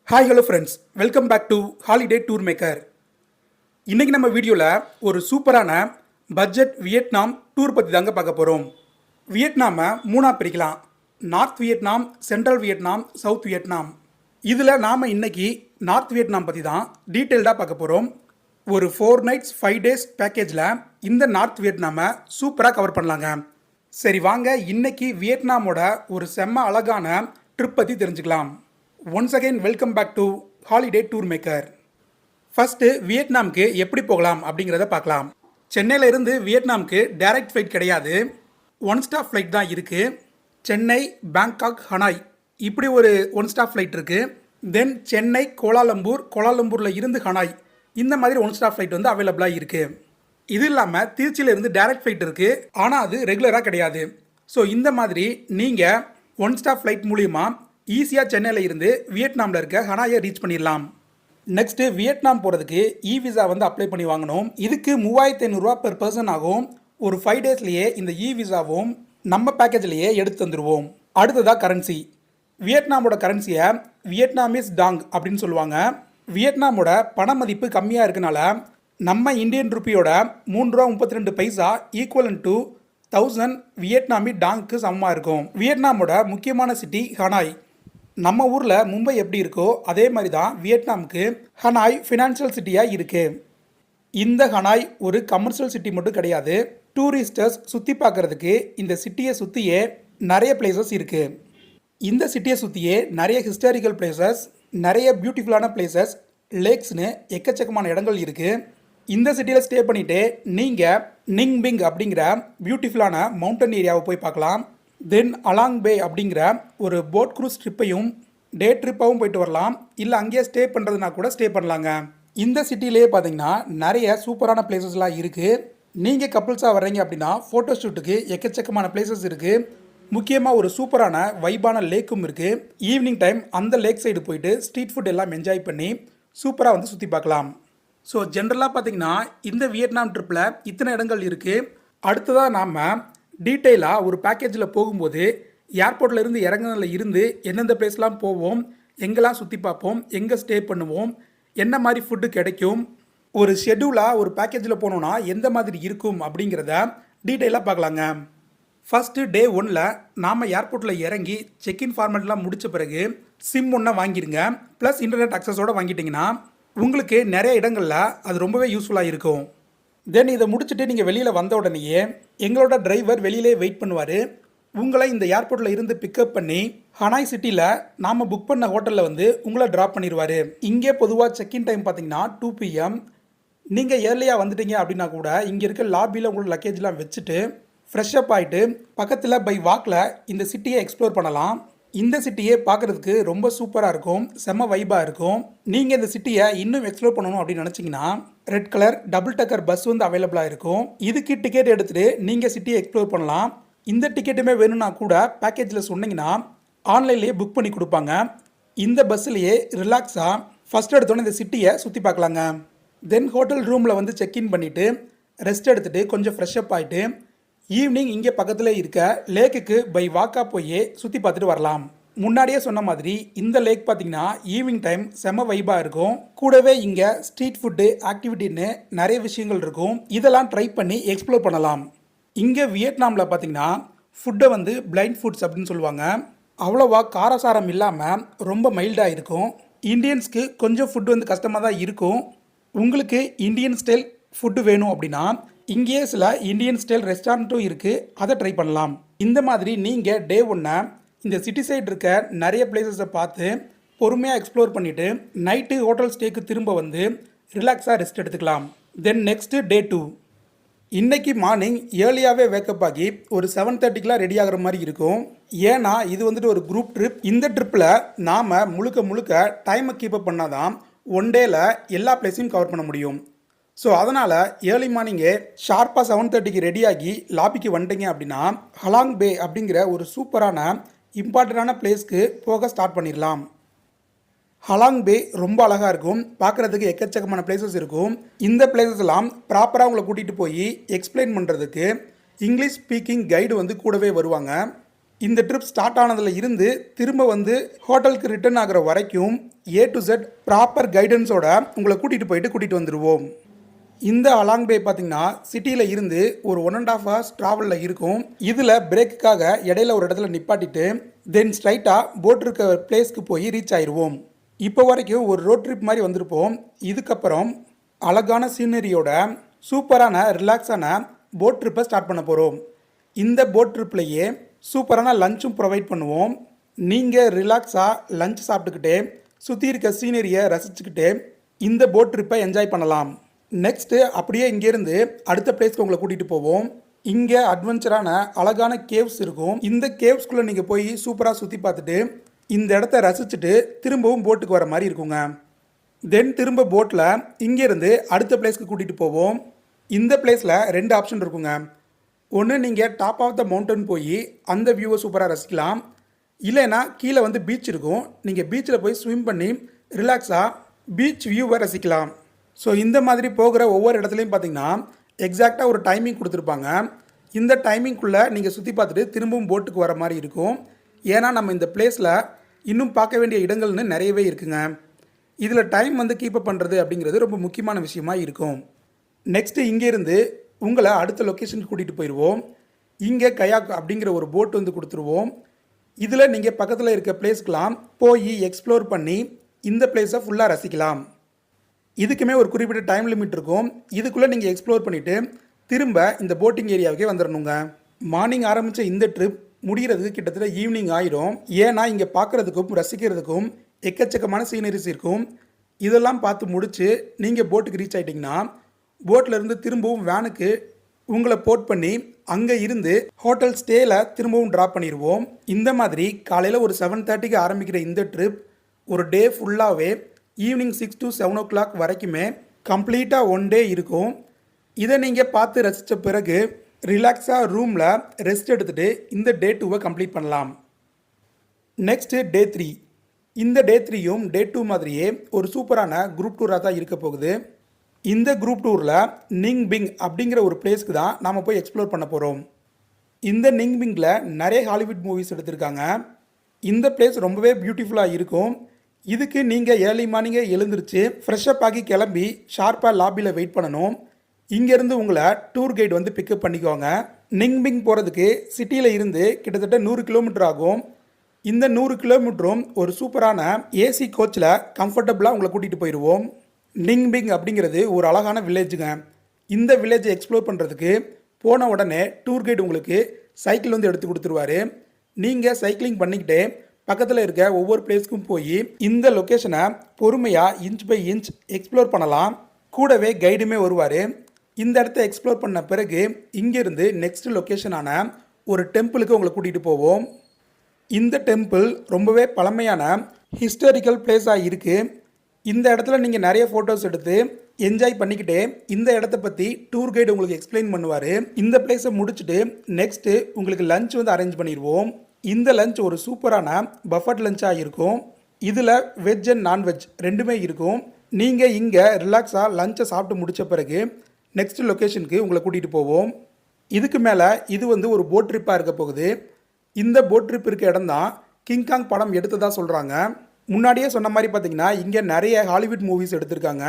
Hi hello friends, welcome back to holiday tour maker. இன்றைக்கி நம்ம வீடியோவில் ஒரு சூப்பரான பட்ஜெட் வியட்நாம் டூர் பற்றி தாங்க பார்க்க போகிறோம். வியட்நாமை மூணாக பிரிக்கலாம். North Vietnam, central Vietnam, south Vietnam. இதில் நாம் இன்றைக்கி நார்த் வியட்நாம் பற்றி தான் டீட்டெயில்டாக பார்க்க போகிறோம். ஒரு 4 nights 5 days பேக்கேஜில் இந்த நார்த் வியட்நாமை சூப்பராக கவர் பண்ணலாங்க. சரி வாங்க, இன்றைக்கி வியட்நாமோட ஒரு செம்ம அழகான ட்ரிப் பற்றி தெரிஞ்சுக்கலாம். Once again welcome back to holiday tour maker. First வியட்நாமுக்கு எப்படி போகலாம் அப்படிங்கிறத பார்க்கலாம். சென்னையில் இருந்து வியட்நாமுக்கு டைரக்ட் ஃப்ளைட் கிடையாது, ஒன் ஸ்டாப் ஃப்ளைட் தான் இருக்குது. சென்னை, பேங்காக், ஹனாய் இப்படி ஒரு ஒன் ஸ்டாப் ஃப்ளைட் இருக்குது. தென் சென்னை, கோலாலம்பூர், கோலாலம்பூரில் இருந்து ஹனாய் இந்த மாதிரி ஒன் ஸ்டாப் ஃப்ளைட் வந்து அவைலபிளாக இருக்குது. இது இல்லாமல் திருச்சியிலேருந்து டைரக்ட் ஃப்ளைட் இருக்குது, ஆனால் அது ரெகுலராக கிடையாது. ஸோ இந்த மாதிரி நீங்கள் ஒன் ஸ்டாப் ஃப்ளைட் மூலிமா ஈஸியாக சென்னையில் இருந்து வியட்நாமில் இருக்க ஹனாயை ரீச் பண்ணிடலாம். நெக்ஸ்ட்டு வியட்நாம் போகிறதுக்கு விசா வந்து அப்ளை பண்ணி வாங்கணும். இதுக்கு 3500 பெர் பர்சன் ஆகும். ஒரு 5 daysலேயே இந்த விசாவும் நம்ம பேக்கேஜ்லேயே எடுத்து தந்துடுவோம். அடுத்ததாக கரன்சி. வியட்நாமோட கரன்சியை வியட்நாமீஸ் டாங் அப்படின்னு சொல்லுவாங்க. வியட்நாமோட பண மதிப்பு கம்மியாக இருக்கனால நம்ம இந்தியன் ருப்பியோட $3.32 ஈக்குவலன் டு 1000 வியட்நாமி டாங்க்கு சமமாக இருக்கும். வியட்நாமோட முக்கியமான சிட்டி ஹனாய். நம்ம ஊரில் மும்பை எப்படி இருக்கோ அதே மாதிரி தான் வியட்நாமுக்கு ஹனாய் ஃபினான்ஷியல் சிட்டியாக இருக்குது. இந்த ஹனாய் ஒரு கமர்ஷியல் சிட்டி மட்டும் கிடையாது. டூரிஸ்டர்ஸ் சுற்றி பார்க்குறதுக்கு இந்த சிட்டியை சுற்றியே நிறைய பிளேசஸ் இருக்குது. இந்த சிட்டியை சுற்றியே நிறைய ஹிஸ்டாரிக்கல் பிளேசஸ், நிறைய பியூட்டிஃபுல்லான பிளேசஸ், லேக்ஸ்னு எக்கச்சக்கமான இடங்கள் இருக்குது. இந்த சிட்டியில் ஸ்டே பண்ணிவிட்டு நீங்கள் நிங்பிங் அப்படிங்கிற பியூட்டிஃபுல்லான மவுண்டன் ஏரியாவை போய் பார்க்கலாம். தென் அலாங் பே அப்படிங்கிற ஒரு போட் க்ரூஸ் ட்ரிப்பையும் டே ட்ரிப்பாகவும் போயிட்டு வரலாம். இல்லை அங்கேயே ஸ்டே பண்ணுறதுனா கூட ஸ்டே பண்ணலாங்க. இந்த சிட்டிலே பார்த்தீங்கன்னா நிறைய சூப்பரான பிளேசஸ்லாம் இருக்குது. நீங்கள் கப்புள்ஸாக வர்றீங்க அப்படின்னா ஃபோட்டோ ஷூட்டுக்கு எக்கச்சக்கமான பிளேசஸ் இருக்குது. முக்கியமாக ஒரு சூப்பரான வைபான லேக்கும் இருக்குது. ஈவினிங் டைம் அந்த லேக் சைடு போயிட்டு ஸ்ட்ரீட் ஃபுட் எல்லாம் என்ஜாய் பண்ணி சூப்பராக வந்து சுற்றி பார்க்கலாம். ஸோ ஜென்ரலாக பார்த்தீங்கன்னா இந்த வியட்நாம் ட்ரிப்பில் இத்தனை இடங்கள் இருக்குது. அடுத்ததாக நாம் டீட்டெயிலாக ஒரு பேக்கேஜில் போகும்போது ஏர்போர்ட்டில் இருந்து இறங்குனதில் இருந்து எந்தெந்த பிளேஸ்லாம் போவோம், எங்கெல்லாம் சுற்றி பார்ப்போம், எங்கே ஸ்டே பண்ணுவோம், என்ன மாதிரி ஃபுட்டு கிடைக்கும், ஒரு ஷெட்யூலாக ஒரு பேக்கேஜில் போனோன்னா எந்த மாதிரி இருக்கும் அப்படிங்கிறத டீட்டெயிலாக பார்க்கலாங்க. ஃபஸ்ட்டு டே 1ல் நாம் ஏர்போர்ட்டில் இறங்கி செக்இன் ஃபார்மேட்லாம் முடித்த பிறகு சிம் ஒன்றை வாங்கிடுங்க. ப்ளஸ் இன்டர்நெட் அக்சஸோடு வாங்கிட்டிங்கன்னா உங்களுக்கு நிறைய இடங்களில் அது ரொம்பவே யூஸ்ஃபுல்லாக இருக்கும். தென் இதை முடிச்சுட்டு நீங்கள் வெளியில் வந்த உடனேயே எங்களோட டிரைவர் வெளியிலே வெயிட் பண்ணுவார். உங்களை இந்த ஏர்போர்ட்டில் இருந்து பிக்கப் பண்ணி ஹனாய் சிட்டியில் நாம் புக் பண்ண ஹோட்டலில் வந்து உங்களை ட்ராப் பண்ணிடுவார். இங்கே பொதுவாக செக்இன் டைம் பார்த்தீங்கன்னா 2 PM. நீங்கள் ஏர்லியாக வந்துட்டீங்க அப்படின்னா கூட இங்கே இருக்க லாபியில் உங்களோட லக்கேஜ்லாம் வச்சுட்டு ஃப்ரெஷ்அப் ஆகிட்டு பக்கத்தில் பை வாக்கில் இந்த சிட்டியை எக்ஸ்ப்ளோர் பண்ணலாம். இந்த சிட்டியை பார்க்குறதுக்கு ரொம்ப சூப்பராக இருக்கும், செம்ம வைபாக இருக்கும். நீங்கள் இந்த சிட்டியை இன்னும் எக்ஸ்ப்ளோர் பண்ணணும் அப்படின்னு நினச்சிங்கன்னா red colour double decker bus வந்து அவைலபிளாக இருக்கும். இதுக்கு டிக்கெட் எடுத்துகிட்டு நீங்கள் சிட்டியை எக்ஸ்ப்ளோர் பண்ணலாம். இந்த டிக்கெட்டுமே வேணும்னா கூட பேக்கேஜில் சொன்னீங்கன்னா ஆன்லைன்லேயே புக் பண்ணி கொடுப்பாங்க. இந்த பஸ்ஸிலேயே ரிலாக்ஸாக ஃபஸ்ட் எடுத்தோன்னே இந்த சிட்டியை சுற்றி பார்க்கலாங்க. தென் ஹோட்டல் ரூமில் வந்து செக்இன் பண்ணிவிட்டு ரெஸ்ட் எடுத்துகிட்டு கொஞ்சம் ஃப்ரெஷ்அப் ஆகிட்டு ஈவினிங் இங்கே பக்கத்தில் இருக்க லேக்குக்கு பை வாக்காக போய் சுற்றி பார்த்துட்டு வரலாம். முன்னாடியே சொன்ன மாதிரி இந்த லேக் பார்த்திங்கன்னா ஈவினிங் டைம் செம வைபாக இருக்கும். கூடவே இங்கே ஸ்ட்ரீட் ஃபுட்டு ஆக்டிவிட்டின்னு நிறைய விஷயங்கள் இருக்கும். இதெல்லாம் ட்ரை பண்ணி எக்ஸ்ப்ளோர் பண்ணலாம். இங்கே வியட்நாமில் பார்த்திங்கன்னா ஃபுட்டை வந்து பிளைண்ட் ஃபுட்ஸ் அப்படின்னு சொல்லுவாங்க. அவ்வளோவா காரசாரம் இல்லாமல் ரொம்ப மைல்டாக இருக்கும். இந்தியன்ஸ்க்கு கொஞ்சம் ஃபுட்டு வந்து கஷ்டமாக தான் இருக்கும். உங்களுக்கு இந்தியன் ஸ்டைல் ஃபுட்டு வேணும் அப்படின்னா இங்கேயே சில இந்தியன் ஸ்டைல் ரெஸ்டாரண்ட்டும் இருக்குது, அதை ட்ரை பண்ணலாம். இந்த மாதிரி நீங்கள் டே 1 இந்த சிட்டி சைடு இருக்க நிறைய பிளேசஸை பார்த்து பொறுமையாக எக்ஸ்ப்ளோர் பண்ணிவிட்டு நைட்டு ஹோட்டல் ஸ்டேக்கு திரும்ப வந்து ரிலாக்ஸாக ரெஸ்ட் எடுத்துக்கலாம். Then next day 2. இன்றைக்கி மார்னிங் ஏர்லியாகவே வேக்கப் ஆகி ஒரு 7:30க்கெலாம் ரெடி ஆகிற மாதிரி இருக்கும். ஏன்னா இது வந்துட்டு ஒரு குரூப் ட்ரிப். இந்த ட்ரிப்பில் நாம் முழுக்க டைமை கீப்பப் பண்ணால் தான் ஒன் டேயில் எல்லா பிளேஸையும் கவர் பண்ண முடியும். ஸோ அதனால் ஏர்லி மார்னிங்கே ஷார்ப்பாக 7:30க்கு ரெடியாகி லாபிக்கு வந்துட்டீங்க அப்படின்னா ஹலாங் பே அப்படிங்கிற ஒரு சூப்பரான இம்பார்ட்டண்டான பிளேஸ்க்கு போக ஸ்டார்ட் பண்ணிடலாம். ஹலாங் பே ரொம்ப அழகாக இருக்கும், பார்க்குறதுக்கு எக்கச்சக்கமான பிளேசஸ் இருக்கும். இந்த பிளேசஸ் எல்லாம் ப்ராப்பராக உங்களை கூட்டிகிட்டு போய் எக்ஸ்பிளைன் பண்ணுறதுக்கு இங்கிலீஷ் ஸ்பீக்கிங் கைடு வந்து கூடவே வருவாங்க. இந்த ட்ரிப் ஸ்டார்ட் ஆனதுல இருந்து திரும்ப வந்து ஹோட்டலுக்கு ரிட்டர்ன் ஆகிற வரைக்கும் A to Z ப்ராப்பர் கைடன்ஸோட உங்களை கூட்டிகிட்டு வந்துடுவோம். இந்த அலாங் பே பார்த்தீங்கன்னா சிட்டியில் இருந்து ஒரு 1.5 hours ட்ராவலில் இருக்கும். இதில் பிரேக்குக்காக இடையில ஒரு இடத்துல நிப்பாட்டிட்டு தென் ஸ்ட்ரைட்டாக போட் இருக்க பிளேஸ்க்கு போய் ரீச் ஆயிடுவோம். இப்போ வரைக்கும் ஒரு ரோட் ட்ரிப் மாதிரி வந்திருப்போம். இதுக்கப்புறம் அழகான சீனரியோட சூப்பரான ரிலாக்ஸான போட் ட்ரிப்பை ஸ்டார்ட் பண்ண போகிறோம். இந்த போட் ட்ரிப்லேயே சூப்பரான லஞ்சும் ப்ரொவைட் பண்ணுவோம். நீங்கள் ரிலாக்ஸாக லஞ்ச் சாப்பிட்டுக்கிட்டே சுற்றி இருக்க சீனரியை ரசிச்சுக்கிட்டே இந்த போட் ட்ரிப்பை என்ஜாய் பண்ணலாம். நெக்ஸ்ட்டு அப்படியே இங்கேருந்து அடுத்த பிளேஸ்க்கு உங்களை கூட்டிகிட்டு போவோம். இங்கே அட்வென்ச்சரான அழகான கேவ்ஸ் இருக்கும். இந்த கேவ்ஸ்குள்ளே நீங்கள் போய் சூப்பராக சுற்றி பார்த்துட்டு இந்த இடத்த ரசிச்சுட்டு திரும்பவும் போட்டுக்கு வர மாதிரி இருக்குங்க. தென் திரும்ப போட்டில் இங்கேருந்து அடுத்த பிளேஸ்க்கு கூட்டிகிட்டு போவோம். இந்த பிளேஸில் 2 ஆப்ஷன் இருக்குங்க. ஒன்று நீங்கள் டாப் ஆஃப் த மவுண்டன் போய் அந்த வியூவை சூப்பராக ரசிக்கலாம். இல்லைன்னா கீழே வந்து பீச் இருக்கும். நீங்கள் பீச்சில் போய் ஸ்விம் பண்ணி ரிலாக்ஸாக பீச் வியூவை ரசிக்கலாம். ஸோ இந்த மாதிரி போகிற ஒவ்வொரு இடத்துலையும் பார்த்தீங்கன்னா எக்ஸாக்டாக ஒரு டைமிங் கொடுத்துருப்பாங்க. இந்த டைமிங்குள்ளே நீங்கள் சுற்றி பார்த்துட்டு திரும்பவும் போட்டுக்கு வர மாதிரி இருக்கும். ஏன்னா நம்ம இந்த பிளேஸில் இன்னும் பார்க்க வேண்டிய இடங்கள்னு நிறையவே இருக்குங்க. இதில் டைம் வந்து கீப்பப் பண்ணுறது அப்படிங்கிறது ரொம்ப முக்கியமான விஷயமா இருக்கும். நெக்ஸ்ட்டு இங்கேருந்து உங்களை அடுத்த லொக்கேஷனுக்கு கூட்டிகிட்டு போயிடுவோம். இங்கே கயாக் அப்படிங்கிற ஒரு போட் வந்து கொடுத்துருவோம். இதில் நீங்கள் பக்கத்தில் இருக்க பிளேஸ்க்கெலாம் போய் எக்ஸ்ப்ளோர் பண்ணி இந்த பிளேஸை ஃபுல்லாக ரசிக்கலாம். இதுக்குமே ஒரு குறிப்பிட்ட டைம் லிமிட் இருக்கும். இதுக்குள்ளே நீங்கள் எக்ஸ்ப்ளோர் பண்ணிவிட்டு திரும்ப இந்த போட்டிங் ஏரியாவுக்கே வந்துடணுங்க. மார்னிங் ஆரம்பித்த இந்த ட்ரிப் முடிகிறதுக்கு கிட்டத்தட்ட ஈவினிங் ஆயிடும். ஏன்னா இங்கே பார்க்குறதுக்கும் ரசிக்கிறதுக்கும் எக்கச்சக்கமான சீனரிஸ் இருக்கும். இதெல்லாம் பார்த்து முடித்து நீங்கள் போட்டுக்கு ரீச் ஆகிட்டிங்கன்னா போட்டிலேருந்து திரும்பவும் வேனுக்கு உங்களை போட் பண்ணி அங்கே இருந்து ஹோட்டல் ஸ்டேயில் திரும்பவும் ட்ராப் பண்ணிடுவோம். இந்த மாதிரி காலையில் ஒரு 7:30க்கு ஆரம்பிக்கிற இந்த ட்ரிப் ஒரு டே ஃபுல்லாகவே ஈவினிங் 6 to 7 o'clock வரைக்குமே கம்ப்ளீட்டாக 1 day இருக்கும். இதை நீங்கள் பார்த்து ரசித்த பிறகு ரிலாக்ஸாக ரூமில் ரெஸ்ட் எடுத்துகிட்டு இந்த டே 2வை கம்ப்ளீட் பண்ணலாம். Next day 3. இந்த டே 3யும் டே 2 மாதிரியே ஒரு சூப்பரான குரூப் டூராக தான் இருக்க போகுது. இந்த குரூப் டூரில் நிங் பிங் அப்படிங்கிற ஒரு பிளேஸ்க்கு தான் நாம் போய் எக்ஸ்ப்ளோர் பண்ண போகிறோம். இந்த நிங் பிங்கில் நிறைய ஹாலிவுட் மூவிஸ் எடுத்திருக்காங்க. இந்த பிளேஸ் ரொம்பவே பியூட்டிஃபுல்லாக இருக்கும். இதுக்கு நீங்கள் ஏர்லி மார்னிங்கே எழுந்திரிச்சு ஃப்ரெஷ்அப் ஆகி கிளம்பி ஷார்ப்பாக லாபியில் வெயிட் பண்ணணும். இங்கேருந்து உங்களை டூர் கைடு வந்து பிக்கப் பண்ணிக்குவாங்க. நிங்பிங் போகிறதுக்கு சிட்டியில் இருந்து கிட்டத்தட்ட 100 கிலோமீட்டர் ஆகும். இந்த 100 கிலோமீட்டரும் ஒரு சூப்பரான ஏசி கோச்சில் கம்ஃபர்டபுளாக உங்களை கூட்டிகிட்டு போயிடுவோம். நிங்பிங் அப்படிங்கிறது ஒரு அழகான வில்லேஜுங்க. இந்த வில்லேஜை எக்ஸ்ப்ளோர் பண்ணுறதுக்கு போன உடனே டூர் கைடு உங்களுக்கு சைக்கிள் வந்து எடுத்து கொடுத்துருவாரு. நீங்கள் சைக்கிளிங் பண்ணிக்கிட்டே பக்கத்தில் இருக்க ஒவ்வொரு பிளேஸ்க்கும் போய் இந்த லொக்கேஷனை பொறுமையாக இன்ச் பை இன்ச் எக்ஸ்ப்ளோர் பண்ணலாம். கூடவே கைடுமே வருவார். இந்த இடத்த எக்ஸ்ப்ளோர் பண்ண பிறகு இங்கேருந்து நெக்ஸ்ட் லொக்கேஷனான ஒரு டெம்பிளுக்கு உங்களை கூட்டிகிட்டு போவோம். இந்த டெம்பிள் ரொம்பவே பழமையான ஹிஸ்டாரிக்கல் பிளேஸாக இருக்குது. இந்த இடத்துல நீங்கள் நிறைய ஃபோட்டோஸ் எடுத்து என்ஜாய் பண்ணிக்கிட்டே இந்த இடத்த பற்றி டூர் கைடு உங்களுக்கு எக்ஸ்பிளைன் பண்ணுவார். இந்த பிளேஸை முடிச்சுட்டு நெக்ஸ்ட்டு உங்களுக்கு லஞ்ச் வந்து அரேஞ்ச் பண்ணிடுவோம். இந்த லஞ்ச் ஒரு சூப்பரான பஃபட் லஞ்சாக இருக்கும். இதில் வெஜ் அண்ட் நான்வெஜ் ரெண்டுமே இருக்கும். நீங்கள் இங்கே ரிலாக்ஸாக லஞ்சை சாப்பிட்டு முடித்த பிறகு நெக்ஸ்ட் லொக்கேஷனுக்கு உங்களை கூட்டிகிட்டு போவோம். இதுக்கு மேலே இது வந்து ஒரு போட் ட்ரிப்பாக இருக்க போகுது. இந்த போட் ட்ரிப் இருக்க இடம் தான் கிங்காங் படம் எடுத்ததாக சொல்கிறாங்க. முன்னாடியே சொன்ன மாதிரி பார்த்தீங்கன்னா இங்கே நிறைய ஹாலிவுட் மூவிஸ் எடுத்திருக்காங்க.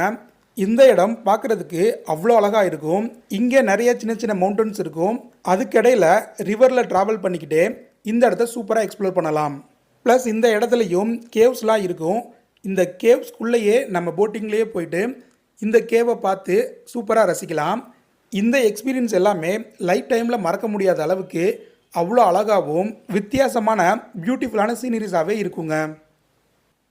இந்த இடம் பார்க்குறதுக்கு அவ்வளோ அழகாக இருக்கும். இங்கே நிறைய சின்ன சின்ன மவுண்டன்ஸ் இருக்கும். அதுக்கிடையில் ரிவரில் ட்ராவல் பண்ணிக்கிட்டே இந்த இடத்த சூப்பராக எக்ஸ்ப்ளோர் பண்ணலாம். ப்ளஸ் இந்த இடத்துலையும் கேவ்ஸ்லாம் இருக்கும். இந்த கேவ்ஸ்குள்ளேயே நம்ம போட்டிங்லேயே போயிட்டு இந்த கேவை பார்த்து சூப்பராக ரசிக்கலாம். இந்த எக்ஸ்பீரியன்ஸ் எல்லாமே லைஃப் டைமில் மறக்க முடியாத அளவுக்கு அவ்வளோ அழகாகவும் வித்தியாசமான பியூட்டிஃபுல்லான சீனரிஸாகவே இருக்குங்க.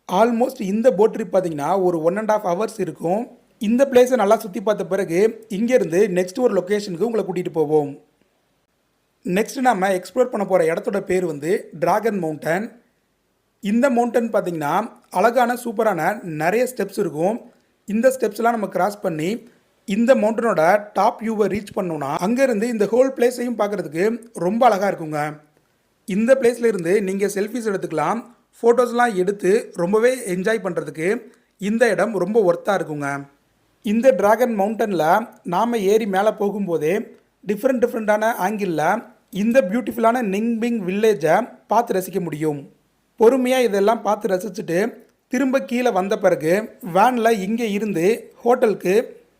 ஆல்மோஸ்ட் இந்த போட் ட்ரிப் பார்த்தீங்கன்னா ஒரு 1.5 hours இருக்கும். இந்த பிளேஸை நல்லா சுற்றி பார்த்த பிறகு இங்கேருந்து நெக்ஸ்ட் ஒரு லொக்கேஷனுக்கு உங்களை கூட்டிகிட்டு போவோம். நெக்ஸ்ட் நம்ம எக்ஸ்ப்ளோர் பண்ண போகிற இடத்தோட பேர் வந்து டிராகன் மவுண்டன். இந்த மவுண்டன் பார்த்திங்கன்னா அழகான சூப்பரான நிறைய ஸ்டெப்ஸ் இருக்கும். இந்த ஸ்டெப்ஸ்லாம் நம்ம கிராஸ் பண்ணி இந்த மவுண்டனோட டாப் வியூவை ரீச் பண்ணோன்னா அங்கேருந்து இந்த ஹோல் பிளேஸையும் பார்க்குறதுக்கு ரொம்ப அழகாக இருக்குங்க. இந்த பிளேஸில் இருந்து நீங்கள் செல்ஃபிஸ் எடுத்துக்கலாம். ஃபோட்டோஸ்லாம் எடுத்து ரொம்பவே என்ஜாய் பண்ணுறதுக்கு இந்த இடம் ரொம்ப ஒர்த்தாக இருக்குங்க. இந்த டிராகன் மவுண்டனில் நாம் ஏறி மேலே போகும்போதே டிஃப்ரெண்ட்டான ஆங்கிளில் இந்த பியூட்டிஃபுல்லான நிங்பிங் வில்லேஜை பார்த்து ரசிக்க முடியும். பொறுமையாக இதெல்லாம் பார்த்து ரசிச்சுட்டு திரும்ப கீழே வந்த பிறகு வேனில் இங்கே இருந்து ஹோட்டலுக்கு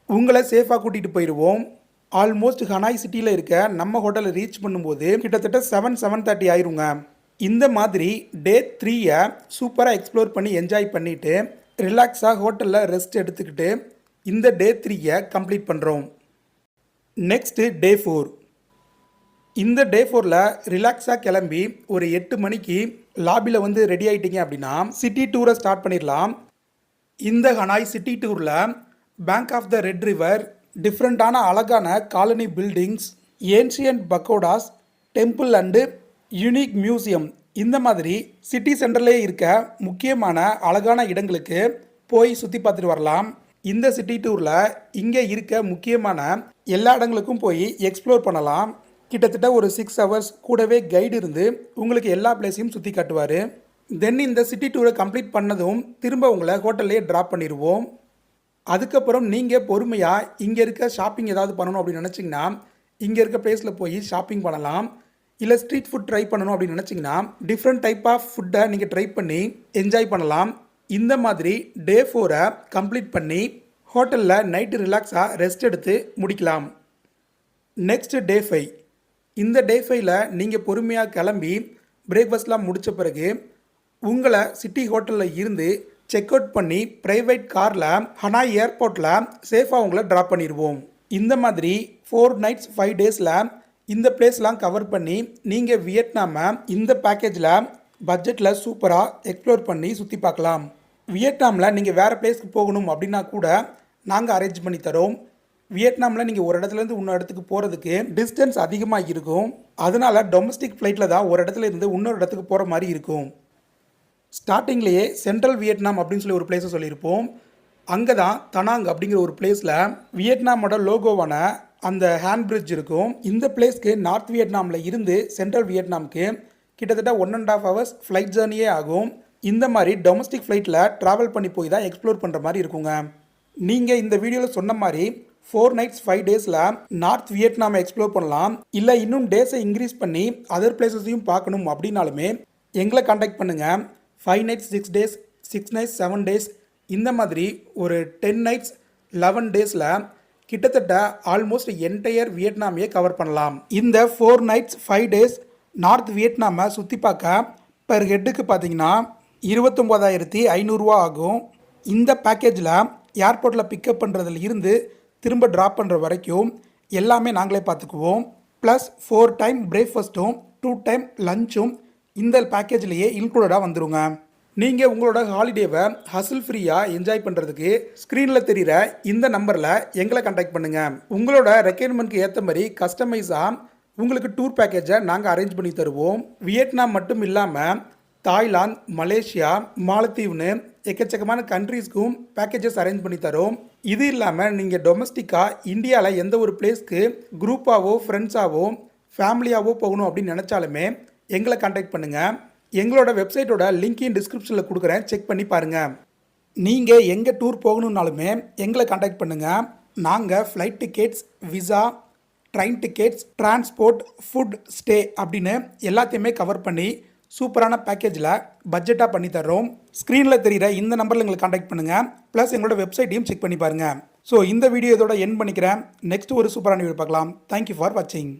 உங்களை சேஃபாக கூட்டிகிட்டு போயிடுவோம். ஆல்மோஸ்ட் ஹனாய் சிட்டியில் இருக்க நம்ம ஹோட்டலை ரீச் பண்ணும்போது கிட்டத்தட்ட 7:30 ஆயிருங்க. இந்த மாதிரி டே 3 சூப்பராக எக்ஸ்ப்ளோர் பண்ணி என்ஜாய் பண்ணிவிட்டு ரிலாக்ஸாக ஹோட்டலில் ரெஸ்ட் எடுத்துக்கிட்டு இந்த டே 3 கம்ப்ளீட் பண்ணுறோம். Next day 4. இந்த டே 4ல் ரிலாக்ஸாக கிளம்பி ஒரு 8 மணிக்கு லாபியில் வந்து ரெடி ஆகிட்டீங்க அப்படின்னா சிட்டி டூரை ஸ்டார்ட் பண்ணிடலாம். இந்த ஹனாய் சிட்டி டூரில் bank of the Red River, டிஃப்ரெண்ட்டான அழகான colony buildings, ancient pagodas, temple and unique museum, இந்த மாதிரி சிட்டி சென்டர்லேயே இருக்க முக்கியமான அழகான இடங்களுக்கு போய் சுற்றி பார்த்துட்டு வரலாம். இந்த சிட்டி டூரில் இங்கே இருக்க முக்கியமான எல்லா இடங்களுக்கும் போய் எக்ஸ்ப்ளோர் பண்ணலாம். கிட்டத்தட்ட ஒரு 6 ஹவர்ஸ் கூடவே கைடு இருந்து உங்களுக்கு எல்லா பிளேஸையும் சுற்றி காட்டுவார். தென் இந்த சிட்டி டூரை கம்ப்ளீட் பண்ணதும் திரும்ப உங்களை ஹோட்டல்லே ட்ராப் பண்ணிடுவோம். அதுக்கப்புறம் நீங்கள் பொறுமையாக இங்கே இருக்க ஷாப்பிங் ஏதாவது பண்ணணும் அப்படின்னு நினச்சிங்கன்னா இங்கே இருக்க பிளேஸில் போய் ஷாப்பிங் பண்ணலாம். இல்லை ஸ்ட்ரீட் ஃபுட் ட்ரை பண்ணணும் அப்படின்னு நினச்சிங்கன்னா டிஃப்ரெண்ட் டைப் ஆஃப் ஃபுட்டை நீங்கள் ட்ரை பண்ணி என்ஜாய் பண்ணலாம். இந்த மாதிரி டே 4 கம்ப்ளீட் பண்ணி ஹோட்டலில் நைட்டு ரிலாக்ஸாக ரெஸ்ட் எடுத்து முடிக்கலாம். Next day 5. இந்த டே 5ல் நீங்கள் பொறுமையாக கிளம்பி பிரேக்ஃபாஸ்ட்லாம் முடித்த பிறகு உங்களை சிட்டி ஹோட்டலில் இருந்து செக் அவுட் பண்ணி ப்ரைவேட் காரில் ஹனாய் ஏர்போர்ட்டில் சேஃபாக உங்களை ட்ராப் பண்ணிடுவோம். இந்த மாதிரி 4 nights 5 daysல இந்த பிளேஸ்லாம் கவர் பண்ணி நீங்கள் வியட்நாமை இந்த பேக்கேஜில் பட்ஜெட்டில் சூப்பராக எக்ஸ்ப்ளோர் பண்ணி சுற்றி பார்க்கலாம். வியட்நாமில் நீங்கள் வேறு பிளேஸ்க்கு போகணும் அப்படின்னா கூட நாங்கள் அரேஞ்ச் பண்ணி தரோம். வியட்நாமில் நீங்கள் ஒரு இடத்துலேருந்து இன்னொரு இடத்துக்கு போகிறதுக்கு டிஸ்டன்ஸ் அதிகமாக இருக்கும். அதனால் டொமஸ்டிக் ஃப்ளைட்டில் தான் ஒரு இடத்துல இருந்து இன்னொரு இடத்துக்கு போகிற மாதிரி இருக்கும். ஸ்டார்டிங்லேயே சென்ட்ரல் வியட்நாம் அப்படின்னு சொல்லி ஒரு பிளேஸை சொல்லியிருப்போம். அங்கே தான் தனாங் அப்படிங்கிற ஒரு பிளேஸில் வியட்நாமோட லோகோவான அந்த ஹேண்ட் பிரிட்ஜ் இருக்கும். இந்த பிளேஸ்க்கு நார்த் வியட்நாமில் இருந்து சென்ட்ரல் வியட்நாமுக்கு கிட்டத்தட்ட 1.5 hours ஃப்ளைட் ஜேர்னியே ஆகும். இந்த மாதிரி டொமஸ்டிக் ஃப்ளைட்டில் ட்ராவல் பண்ணி போய் தான் எக்ஸ்ப்ளோர் பண்ணுற மாதிரி இருக்குங்க. நீங்கள் இந்த வீடியோவில் சொன்ன மாதிரி 4 nights 5 daysல நார்த் வியட்நாமை எக்ஸ்ப்ளோர் பண்ணலாம். இல்லை இன்னும் டேஸை இன்க்ரீஸ் பண்ணி அதர் பிளேஸஸையும் பார்க்கணும் அப்படின்னாலுமே எங்களை காண்டாக்ட் பண்ணுங்கள். 5 nights 6 days, 6 nights 7 days, இந்த மாதிரி ஒரு 10 nights 11 daysல கிட்டத்தட்ட ஆல்மோஸ்ட் என்டையர் வியட்நாமையே கவர் பண்ணலாம். இந்த 4 nights 5 days நார்த் வியட்நாமை சுற்றி பார்க்க பெர் ஹெட்டுக்கு பார்த்தீங்கன்னா 29,500 ஆகும். இந்த பேக்கேஜில் ஏர்போர்ட்டில் பிக்கப் பண்ணுறதுல இருந்து திரும்ப ட்ராப் பண்ணுற வரைக்கும் எல்லாமே நாங்களே பார்த்துக்குவோம். ப்ளஸ் 4 time பிரேக்ஃபாஸ்ட்டும் 2 time லஞ்சும் இந்த பேக்கேஜ்லேயே இன்க்ளூடடாக வந்துருங்க. நீங்கள் உங்களோட ஹாலிடேவை ஹசில் ஃப்ரீயாக என்ஜாய் பண்ணுறதுக்கு ஸ்க்ரீனில் தெரிகிற இந்த நம்பரில் எங்களை கான்டாக்ட் பண்ணுங்கள். உங்களோட ரெக்யர்மெண்ட்க்கு ஏற்ற மாதிரி கஸ்டமைஸாக உங்களுக்கு டூர் பேக்கேஜை நாங்கள் அரேஞ்ச் பண்ணி தருவோம். வியட்நாம் மட்டும் இல்லாமல் தாய்லாந்து, மலேசியா, மாலத்தீவுன்னு எக்கச்சக்கமான கண்ட்ரீஸ்க்கும் பேக்கேஜஸ் அரேஞ்ச் பண்ணி தரோம். இது இல்லாமல் நீங்கள் டொமஸ்டிக்காக இந்தியாவில் எந்த ஒரு பிளேஸ்க்கு குரூப்பாவோ ஃப்ரெண்ட்ஸாவோ ஃபேமிலியாவோ போகணும் அப்படின்னு நினச்சாலுமே எங்களை கான்டாக்ட் பண்ணுங்கள். எங்களோட வெப்சைட்டோட லிங்கையும் டிஸ்கிரிப்ஷனில் கொடுக்குறேன், செக் பண்ணி பாருங்கள். நீங்கள் எங்கே டூர் போகணுன்னாலுமே எங்களை கான்டாக்ட் பண்ணுங்கள். நாங்கள் flight tickets, visa, train tickets, transport, food, stay அப்படின்னு எல்லாத்தையுமே கவர் பண்ணி சூப்பரான பேக்கேஜில் பட்ஜெட்டாக பண்ணி தர்றோம். ஸ்க்ரீனில் தெரிகிற இந்த நம்பரில் எங்களை கான்டாக்ட் பண்ணுங்கள். ப்ளஸ் எங்களோட வெப்சைட்டையும் செக் பண்ணி பாருங்கள். ஸோ இந்த வீடியோ இதோட எண்ட் பண்ணிக்கிறேன். நெக்ஸ்ட் ஒரு சூப்பரான வீடியோ பார்க்கலாம். தேங்க்யூ ஃபார் வாட்சிங்.